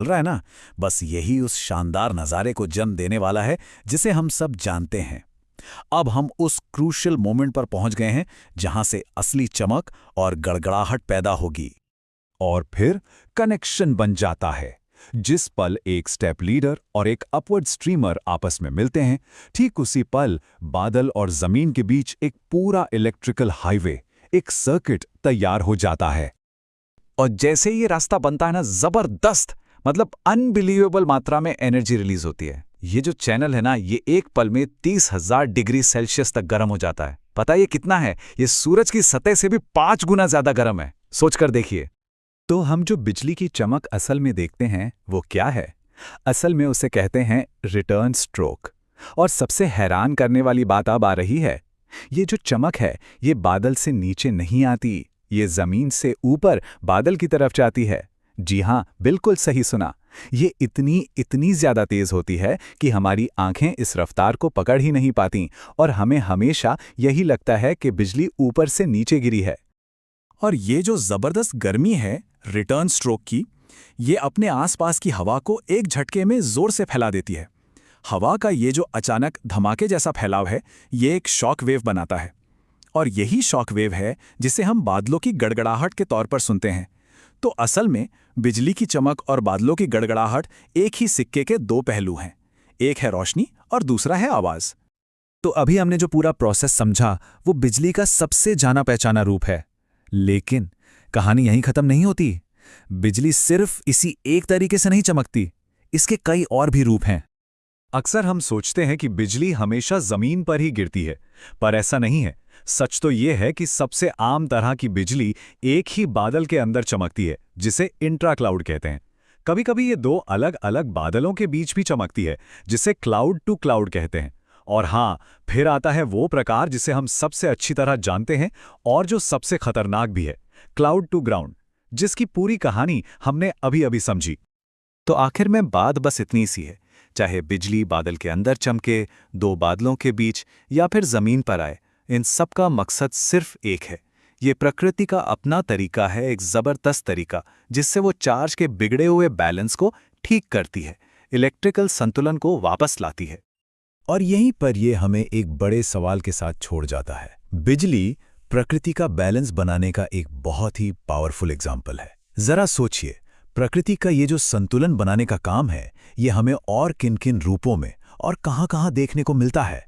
चल रहा है ना। बस यही उस शानदार नज़ारे को जन्म देने वाला है जिसे हम सब जानते हैं। अब हम उस क्रूशियल मोमेंट पर पहुंच गए हैं जहां से असली चमक और गड़गड़ाहट पैदा होगी। और फिर कनेक्शन बन जाता है। जिस पल एक स्टेप लीडर और एक अपवर्ड स्ट्रीमर आपस में मिलते हैं, ठीक उसी पल बादल और जमीन के बीच एक पूरा इलेक्ट्रिकल हाईवे, एक सर्किट तैयार हो जाता है। और जैसे ही ये रास्ता बनता है ना, जबरदस्त, मतलब अनबिलीवेबल मात्रा में एनर्जी रिलीज होती है। ये जो चैनल है ना, ये एक पल में 30,000 डिग्री सेल्सियस तक गर्म हो जाता है। पता है ये कितना है? ये सूरज की सतह से भी 5 गुना ज्यादा गर्म है। सोचकर देखिए। तो हम जो बिजली की चमक असल में देखते हैं वो क्या है? असल में उसे कहते हैं रिटर्न स्ट्रोक। और सबसे हैरान करने वाली बात अब आ रही है। ये जो चमक है, ये बादल से नीचे नहीं आती, ये जमीन से ऊपर बादल की तरफ जाती है। जी हाँ, बिल्कुल सही सुना। ये इतनी ज्यादा तेज होती है कि हमारी आंखें इस रफ्तार को पकड़ ही नहीं पाती और हमें हमेशा यही लगता है कि बिजली ऊपर से नीचे गिरी है। और ये जो ज़बरदस्त गर्मी है रिटर्न स्ट्रोक की, ये अपने आसपास की हवा को एक झटके में ज़ोर से फैला देती है। हवा का ये जो अचानक धमाके जैसा फैलाव है, ये एक शॉक वेव बनाता है। और यही शॉक वेव है जिसे हम बादलों की गड़गड़ाहट के तौर पर सुनते हैं। तो असल में बिजली की चमक और बादलों की गड़गड़ाहट एक ही सिक्के के दो पहलू हैं। एक है रोशनी और दूसरा है आवाज़। तो अभी हमने जो पूरा प्रोसेस समझा वो बिजली का सबसे जाना पहचाना रूप है। लेकिन कहानी यहीं खत्म नहीं होती। बिजली सिर्फ इसी एक तरीके से नहीं चमकती, इसके कई और भी रूप हैं। अक्सर हम सोचते हैं कि बिजली हमेशा जमीन पर ही गिरती है, पर ऐसा नहीं है। सच तो यह है कि सबसे आम तरह की बिजली एक ही बादल के अंदर चमकती है, जिसे इंट्राक्लाउड कहते हैं। कभी कभी ये दो अलग अलग बादलों के बीच भी चमकती है, जिसे क्लाउड टू क्लाउड कहते हैं। और हाँ, फिर आता है वो प्रकार जिसे हम सबसे अच्छी तरह जानते हैं और जो सबसे खतरनाक भी है, क्लाउड टू ग्राउंड, जिसकी पूरी कहानी हमने अभी अभी समझी। तो आखिर में बात बस इतनी सी है, चाहे बिजली बादल के अंदर चमके, दो बादलों के बीच, या फिर जमीन पर आए, इन सब का मकसद सिर्फ एक है। ये प्रकृति का अपना तरीका है, एक जबरदस्त तरीका, जिससे वो चार्ज के बिगड़े हुए बैलेंस को ठीक करती है, इलेक्ट्रिकल संतुलन को वापस लाती है। और यहीं पर ये हमें एक बड़े सवाल के साथ छोड़ जाता है। बिजली प्रकृति का बैलेंस बनाने का एक बहुत ही पावरफुल एग्जाम्पल है। जरा सोचिए, प्रकृति का ये जो संतुलन बनाने का काम है, ये हमें और किन किन रूपों में और कहां-कहां देखने को मिलता है।